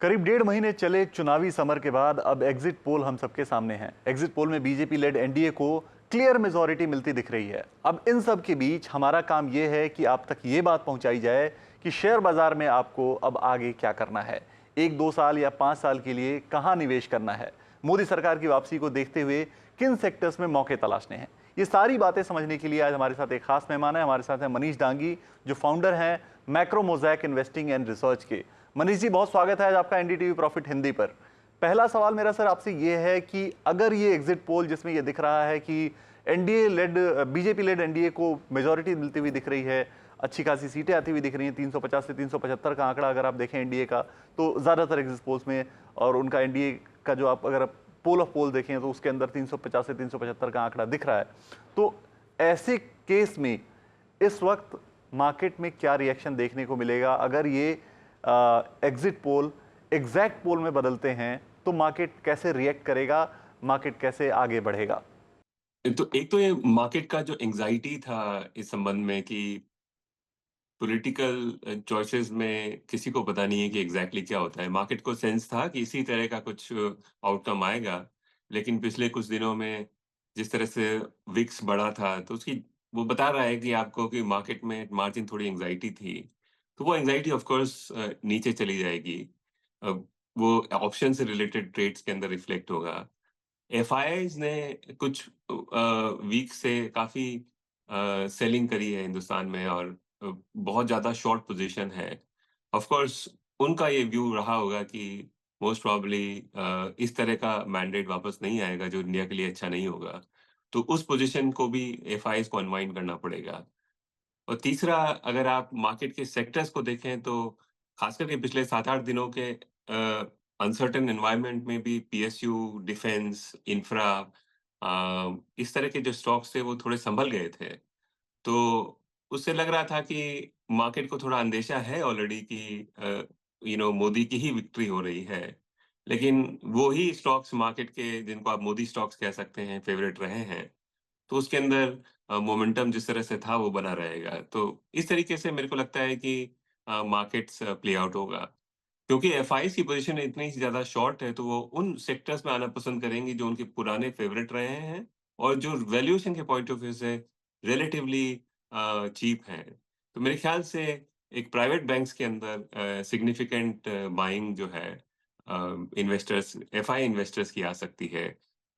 करीब 1.5 महीने चले चुनावी समर के बाद अब एग्जिट पोल हम सबके सामने हैं। एग्जिट पोल में बीजेपी लेड एनडीए को क्लियर मेजॉरिटी मिलती दिख रही है। अब इन सब के बीच हमारा काम यह है कि आप तक ये बात पहुंचाई जाए कि शेयर बाजार में आपको अब आगे क्या करना है, 1-2 साल या 5 साल के लिए कहां निवेश करना है, मोदी सरकार की वापसी को देखते हुए किन सेक्टर्स में मौके तलाशने हैं। ये सारी बातें समझने के लिए आज हमारे साथ एक खास मेहमान है। हमारे साथ है मनीष डांगी, जो फाउंडर हैं macro mosaic investing and research के। मनीष जी, बहुत स्वागत है आज आपका एनडीटीवी प्रॉफिट हिंदी पर। पहला सवाल मेरा सर आपसे ये है कि अगर ये एग्जिट पोल जिसमें ये दिख रहा है कि NDA led BJP led NDA को मेजॉरिटी मिलती हुई दिख रही है, अच्छी खासी सीटें आती हुई दिख रही हैं, 350 से 375 का आंकड़ा अगर आप देखें एनडीए का, तो ज़्यादातर एग्जिट पोल्स में, और उनका एनडीए का जो आप अगर पोल ऑफ पोल देखें तो उसके अंदर 350 से 375 का आंकड़ा दिख रहा है। तो ऐसे केस में इस वक्त मार्केट में क्या रिएक्शन देखने को मिलेगा? अगर ये एग्जिट पोल एग्जैक्ट पोल में बदलते हैं तो मार्केट कैसे रिएक्ट करेगा, मार्केट कैसे आगे बढ़ेगा? तो एक तो ये मार्केट का जो एंग्जाइटी था इस संबंध में कि पॉलिटिकल चॉइसेस में किसी को पता नहीं है कि एग्जैक्टली क्या होता है। मार्केट को सेंस था कि इसी तरह का कुछ आउटकम आएगा, लेकिन पिछले कुछ दिनों में जिस तरह से विक्स बढ़ा था, तो उसकी वो बता रहा है कि आपको कि मार्केट में मार्जिन थोड़ी एंग्जाइटी थी। तो वो एंग्जाइटी ऑफ कोर्स नीचे चली जाएगी। अ, वो ऑप्शन से रिलेटेड ट्रेड्स के अंदर रिफ्लेक्ट होगा। एफआईआईज़ ने कुछ वीक से काफ़ी सेलिंग करी है हिंदुस्तान में, और बहुत ज़्यादा शॉर्ट पोज़ीशन है। ऑफ़ कोर्स उनका ये व्यू रहा होगा कि मोस्ट प्रोबेबली इस तरह का मैंडेट वापस नहीं आएगा जो इंडिया के लिए अच्छा नहीं होगा। तो उस पोज़ीशन को भी एफआईआईज़ को अनवाइंड करना पड़ेगा। और तीसरा, अगर आप मार्केट के सेक्टर्स को देखें तो खास करके पिछले 7-8 दिनों के अनसर्टेन एनवायरनमेंट में भी पीएसयू, डिफेंस, इंफ्रा, इस तरह के जो स्टॉक्स थे वो थोड़े संभल गए थे। तो उससे लग रहा था कि मार्केट को थोड़ा अंदेशा है ऑलरेडी कि मोदी की ही विक्ट्री हो रही है। लेकिन वो ही स्टॉक्स मार्केट के, जिनको आप मोदी स्टॉक्स कह सकते हैं, फेवरेट रहे हैं। तो उसके अंदर मोमेंटम जिस तरह से था वो बना रहेगा। तो इस तरीके से मेरे को लगता है कि मार्केट्स प्ले आउट होगा। क्योंकि एफआईज़ की पोज़ीशन इतनी ज़्यादा शॉर्ट है, तो वो उन सेक्टर्स में आना पसंद करेंगे जो उनके पुराने फेवरेट रहे हैं और जो वैल्यूएशन के पॉइंट ऑफ व्यू से रिलेटिवली चीप हैं। तो मेरे ख्याल से एक प्राइवेट बैंक्स के अंदर सिग्निफिकेंट बाइंग जो है इन्वेस्टर्स, एफआई इन्वेस्टर्स की आ सकती है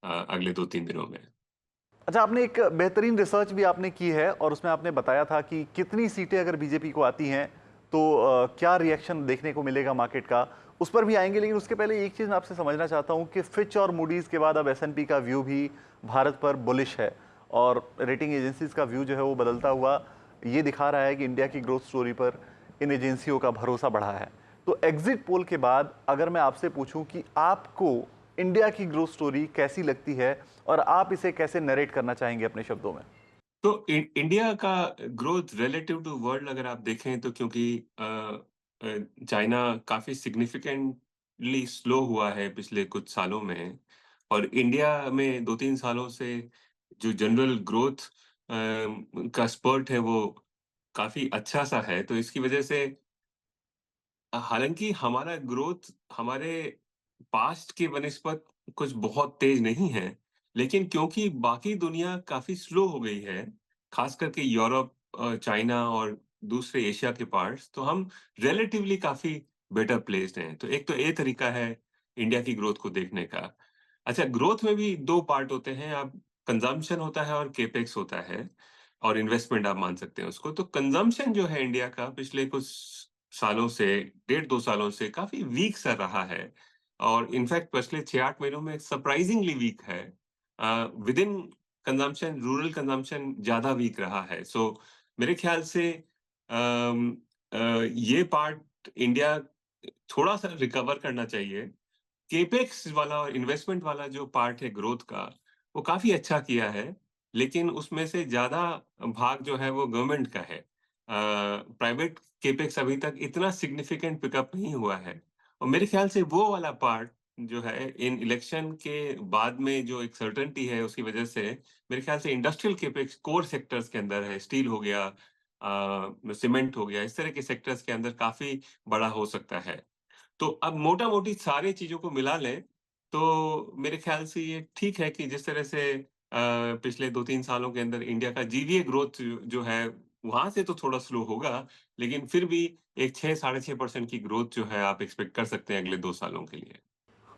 अगले 2-3 दिनों में। अच्छा, आपने एक बेहतरीन रिसर्च भी आपने की है और उसमें आपने बताया था कि कितनी सीटें अगर बीजेपी को आती हैं तो क्या रिएक्शन देखने को मिलेगा मार्केट का, उस पर भी आएंगे। लेकिन उसके पहले एक चीज़ मैं आपसे समझना चाहता हूं कि फिच और मूडीज़ के बाद अब एसएनपी का व्यू भी भारत पर बुलिश है, और रेटिंग एजेंसीज का व्यू जो है वो बदलता हुआ ये दिखा रहा है कि इंडिया की ग्रोथ स्टोरी पर इन एजेंसियों का भरोसा बढ़ा है। तो एग्जिट पोल के बाद अगर मैं आपसे पूछूं कि आपको इंडिया की ग्रोथ स्टोरी कैसी लगती है और आप इसे कैसे नरेट करना चाहेंगे अपने शब्दों में? तो इंडिया का ग्रोथ रिलेटिव टू वर्ल्ड अगर आप देखें तो, क्योंकि चाइना काफी सिग्निफिकेंटली स्लो हुआ है पिछले कुछ सालों में, और इंडिया में 2-3 सालों से जो जनरल ग्रोथ का स्पर्ट है वो काफी अच्छा सा है। तो इसकी वजह से हालांकि हमारा ग्रोथ हमारे पास्ट की बनिस्बत कुछ बहुत तेज नहीं है, लेकिन क्योंकि बाकी दुनिया काफ़ी स्लो हो गई है, ख़ास करके यूरोप, चाइना और दूसरे एशिया के पार्ट्स, तो हम रिलेटिवली काफ़ी बेटर प्लेस्ड हैं। तो एक तो ये तरीका है इंडिया की ग्रोथ को देखने का। अच्छा, ग्रोथ में भी 2 पार्ट होते हैं, आप कंज़म्पशन होता है और कैपेक्स होता है, और इन्वेस्टमेंट आप मान सकते हैं उसको। तो कंज़म्पशन जो है इंडिया का पिछले कुछ सालों से, 1.5-2 सालों से काफ़ी वीक सा रहा है, और इनफैक्ट पिछले 6-8 महीनों में सरप्राइजिंगली वीक है। विदिन कंजम्पशन, रूरल कंजम्पशन ज़्यादा वीक रहा है। सो मेरे ख्याल से अम, ये पार्ट इंडिया थोड़ा-सा रिकवर करना चाहिए। केपेक्स वाला और इन्वेस्टमेंट वाला जो पार्ट है ग्रोथ का, वो काफ़ी अच्छा किया है, लेकिन उसमें से ज़्यादा भाग जो है वो गवर्नमेंट का है। प्राइवेट केपेक्स अभी तक इतना सिग्निफिकेंट पिकअप नहीं हुआ है, और मेरे ख्याल से वो वाला पार्ट जो है इन इलेक्शन के बाद में जो एक सर्टेनिटी है उसकी वजह से, मेरे ख्याल से इंडस्ट्रियल केपेक्स कोर सेक्टर्स के अंदर है, स्टील हो गया, सीमेंट हो गया, इस तरह के सेक्टर्स के अंदर काफ़ी बड़ा हो सकता है। तो अब मोटा-मोटी सारी चीज़ों को मिला लें, तो मेरे ख़्याल से ये ठीक है कि जिस तरह से पिछले 2-3 सालों के अंदर इंडिया का जीवीए ग्रोथ जो है, वहाँ से तो थोड़ा स्लो होगा, लेकिन फिर भी एक 6 साढ़े 6% की ग्रोथ जो है आप एक्सपेक्ट कर सकते हैं अगले 2 सालों के लिए।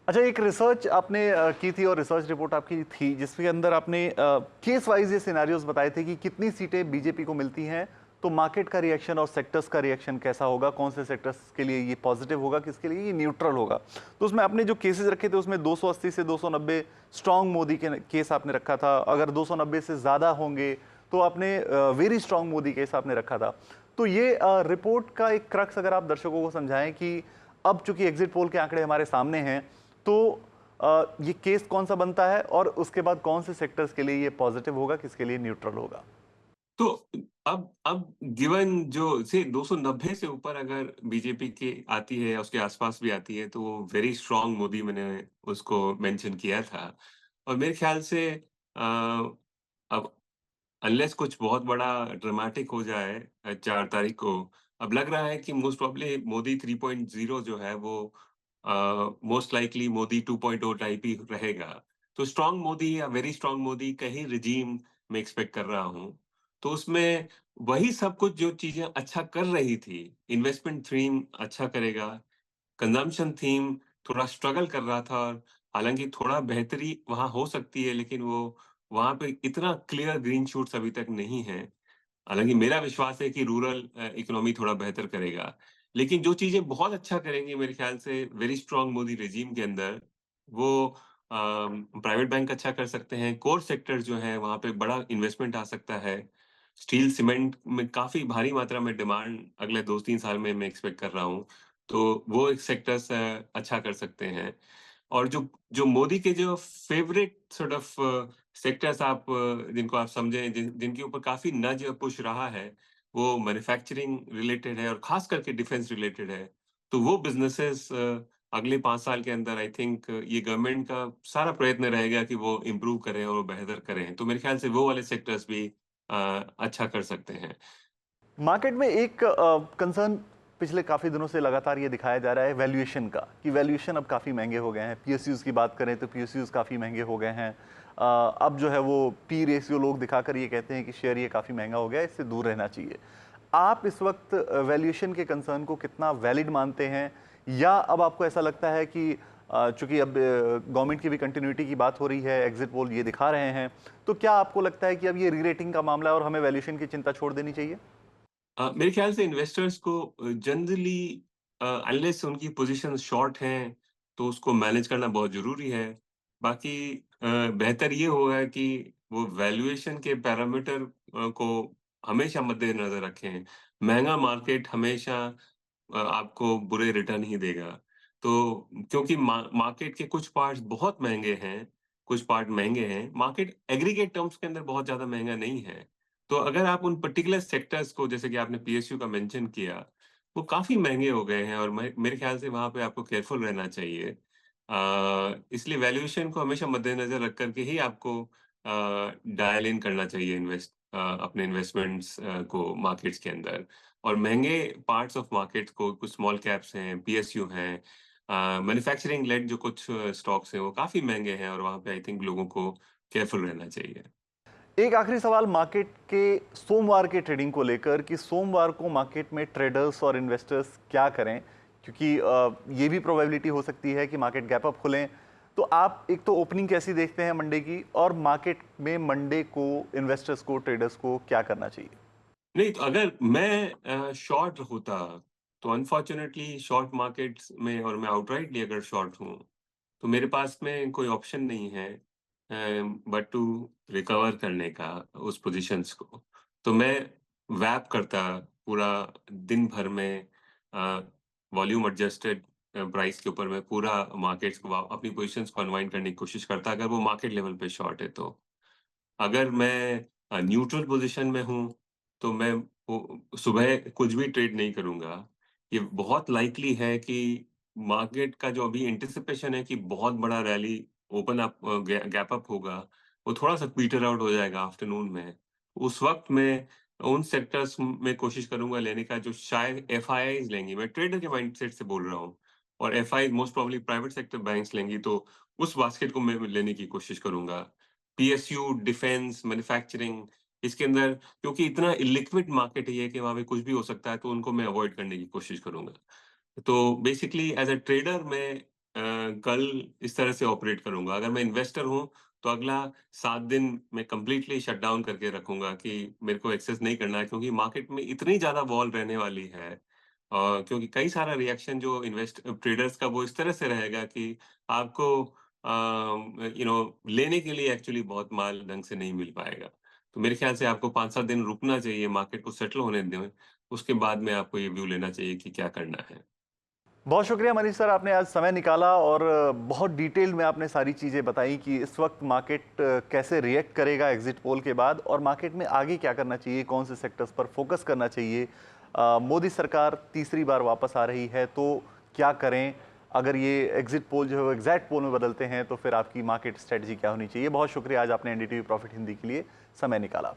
अच्छा, एक रिसर्च आपने की थी और रिसर्च रिपोर्ट आपकी थी जिसके अंदर आपने केस वाइज ये सिनारियोज बताए थे कि कितनी सीटें बीजेपी को मिलती हैं तो मार्केट का रिएक्शन और सेक्टर्स का रिएक्शन कैसा होगा, कौन से सेक्टर्स के लिए ये पॉजिटिव होगा, किसके लिए ये न्यूट्रल होगा। तो उसमें आपने जो केसेस रखे थे उसमें 280 से 290 स्ट्रांग मोदी के केस आपने रखा था। अगर 290 से ज़्यादा होंगे तो आपने वेरी स्ट्रांग मोदी केस आपने रखा था। तो ये रिपोर्ट का एक क्रक्स अगर आप दर्शकों को समझाएं कि अब चूंकि एग्जिट पोल के आंकड़े हमारे सामने हैं तो ये केस कौन सा बनता है और उसके बाद कौन से सेक्टर्स के लिए ये पॉजिटिव होगा, किसके लिए न्यूट्रल होगा। तो अब गिवन जो से 290 से ऊपर अगर बीजेपी की आती है या उसके आस-पास भी आती है, तो वो वेरी स्ट्रांग मोदी मैंने उसको मेंशन किया था। और मेरे ख़्याल से अब अनलेस कुछ बहुत बड़ा ड्रामेटिक हो जाए 4 तारीख को, अब लग रहा है कि मोस्ट प्रोबेबली मोदी 3.0 जो है वो मोस्ट लाइकली मोदी 2.0 टाइप ही रहेगा। तो स्ट्रांग मोदी या वेरी स्ट्रांग मोदी का ही रिजीम मैं एक्सपेक्ट कर रहा हूँ। तो उसमें वही सब कुछ जो चीज़ें अच्छा कर रही थी, इन्वेस्टमेंट थीम अच्छा करेगा, कंजम्पशन थीम थोड़ा स्ट्रगल कर रहा था, और हालाँकि थोड़ा बेहतरी वहाँ हो सकती है, लेकिन वो वहाँ पे इतना क्लियर ग्रीन शूट्स अभी तक नहीं हैं। हालाँकि मेरा विश्वास है कि रूरल इकोनॉमी थोड़ा बेहतर करेगा। लेकिन जो चीज़ें बहुत अच्छा करेंगी मेरे ख़्याल से वेरी स्ट्रांग मोदी रेजिम के अंदर, वो प्राइवेट बैंक अच्छा कर सकते हैं, कोर सेक्टर जो हैं वहाँ पे बड़ा इन्वेस्टमेंट आ सकता है। स्टील, सीमेंट में काफ़ी भारी मात्रा में डिमांड अगले 2-3 साल में मैं एक्सपेक्ट कर रहा हूँ। तो वो एक सेक्टर्स अच्छा कर सकते हैं। और जो जो मोदी के जो फेवरेट सॉर्ट ऑफ सेक्टर्स आप जिनको आप समझें, जिनके ऊपर काफ़ी नज़ पुश रहा है, वो मैन्युफैक्चरिंग रिलेटेड है और ख़ास करके डिफेंस रिलेटेड है। तो वो बिज़नेसेस अगले 5 साल के अंदर आई थिंक ये गवर्नमेंट का सारा प्रयत्न रहेगा कि वो इम्प्रूव करें और वो बेहतर करें। तो मेरे ख़्याल से वो वाले सेक्टर्स भी अच्छा कर सकते हैं। मार्केट में एक कंसर्न पिछले काफ़ी दिनों से लगातार ये दिखाया जा रहा है वैल्यूएशन का, कि वैल्यूएशन अब काफ़ी महंगे हो गए हैं। पीएसयूज़ की बात करें तो पीएसयूज़ काफ़ी महंगे हो गए हैं। अब जो है वो पी रेशियो लोग दिखाकर ये कहते हैं कि शेयर ये काफ़ी महंगा हो गया है, इससे दूर रहना चाहिए। आप इस वक्त वैल्यूएशन के कंसर्न को कितना वैलिड मानते हैं, या अब आपको ऐसा लगता है कि चूंकि अब गवर्नमेंट की भी कंटिन्यूटी की बात हो रही है, एग्जिट पोल ये दिखा रहे हैं, तो क्या आपको लगता है कि अब ये री रेटिंग का मामला है और हमें वैल्यूएशन की चिंता छोड़ देनी चाहिए। मेरे ख्याल से इन्वेस्टर्स को जनरली अनलेस उनकी पोजीशन शॉर्ट हैं, तो उसको मैनेज करना बहुत ज़रूरी है। बाकी बेहतर ये होगा कि वो वैल्यूएशन के पैरामीटर को हमेशा मद्देनज़र रखें। महँगा मार्केट हमेशा आपको बुरे रिटर्न ही देगा। तो क्योंकि मार्केट के कुछ पार्ट्स बहुत महँगे हैं, कुछ पार्ट महँगे हैं, मार्केट एग्रीगेट टर्म्स के अंदर बहुत ज़्यादा महँगा नहीं है। तो अगर आप उन पर्टिकुलर सेक्टर्स को, जैसे कि आपने पीएसयू का मेंशन किया, वो काफ़ी महँगे हो गए हैं और मैं मेरे ख़्याल से वहाँ पे आपको केयरफुल रहना चाहिए। इसलिए वैल्यूएशन को हमेशा मद्देनज़र रख कर के ही आपको डायल इन करना चाहिए अपने इन्वेस्टमेंट्स को मार्केट्स के अंदर। और महँगे पार्ट्स ऑफ मार्केट को, कुछ स्मॉल कैप्स हैं, पीएसयू हैं, मैन्युफैक्चरिंग लेड जो कुछ स्टॉक्स हैं, वो काफ़ी महँगे हैं और वहाँ पे आई थिंक लोगों को केयरफुल रहना चाहिए। एक आखिरी सवाल मार्केट के सोमवार के ट्रेडिंग को लेकर, कि सोमवार को मार्केट में ट्रेडर्स और इन्वेस्टर्स क्या करें, क्योंकि ये भी प्रोबेबिलिटी हो सकती है कि मार्केट गैप अप खुलें। तो आप एक तो ओपनिंग कैसी देखते हैं मंडे की, और मार्केट में मंडे को इन्वेस्टर्स को, ट्रेडर्स को क्या करना चाहिए। नहीं, तो अगर मैं शॉर्ट होता, तो अनफॉर्च्यूनेटली शॉर्ट मार्केट्स में, और मैं आउटराइटली अगर शॉर्ट हूँ, तो मेरे पास में कोई ऑप्शन नहीं है बट टू रिकवर करने का उस पोज़ीशंस को। तो मैं व्रैप करता पूरा दिन भर में अ, वॉल्यूम एडजस्टेड प्राइस के ऊपर मैं पूरा मार्केट्स को अपनी पोज़ीशंस को अनवाइंड करने की कोशिश करता, अगर वो मार्केट लेवल पे शॉर्ट है तो। अगर मैं न्यूट्रल पोज़ीशन में हूँ, तो मैं वो सुबह कुछ भी ट्रेड नहीं करूँगा। ये बहुत लाइकली है कि मार्केट का जो अभी एंटीसिपेशन है कि बहुत बड़ा rally open up gap up होगा, वो थोड़ा-सा पीटर आउट हो जाएगा आफ्टरनून में। उस वक़्त मैं उन सेक्टर्स में कोशिश करूँगा लेने का जो शायद एफआईआईज़ लेंगी। मैं ट्रेडर के माइंडसेट से बोल रहा हूँ। और FI most probably private sector banks लेंगी, तो उस बास्केट को मैं लेने की कोशिश करूंगा। पीएसयू, डिफेंस, मैन्युफैक्चरिंग, इसके अंदर क्योंकि इतना इलिक्विड मार्केट है कि वहां पे कुछ भी हो सकता है, तो उनको मैं अवॉइड करने की कोशिश करूंगा। तो बेसिकली एज अ ट्रेडर मैं कल इस तरह से ऑपरेट करूंगा। अगर मैं इन्वेस्टर हूं तो अगला 7 दिन मैं कंप्लीटली शट डाउन करके रखूंगा कि मेरे को एक्सेस नहीं करना है, क्योंकि मार्केट में इतनी ज्यादा वॉल रहने वाली है। क्योंकि कई सारा रिएक्शन जो इन्वेस्ट ट्रेडर्स का वो इस तरह से रहेगा कि आपको लेने के लिए एक्चुअली बहुत माल ढंग से नहीं मिल पाएगा। तो मेरे ख्याल से आपको 5-7 दिन रुकना चाहिए, मार्केट को सेटल होने दें, उसके बाद में आपको ये व्यू लेना चाहिए कि क्या करना है। बहुत शुक्रिया मनीष सर, आपने आज समय निकाला और बहुत डिटेल में आपने सारी चीज़ें बताई कि इस वक्त मार्केट कैसे रिएक्ट करेगा एग्जिट पोल के बाद, और मार्केट में आगे क्या करना चाहिए, कौन से सेक्टर्स पर फोकस करना चाहिए। मोदी सरकार तीसरी बार वापस आ रही है तो क्या करें, अगर ये एग्जिट पोल जो है एग्जैक्ट पोल में बदलते हैं तो फिर आपकी मार्केट स्ट्रेटजी क्या होनी चाहिए। बहुत शुक्रिया आज आपने एनडीटीवी प्रॉफिट हिंदी के लिए समय निकाला।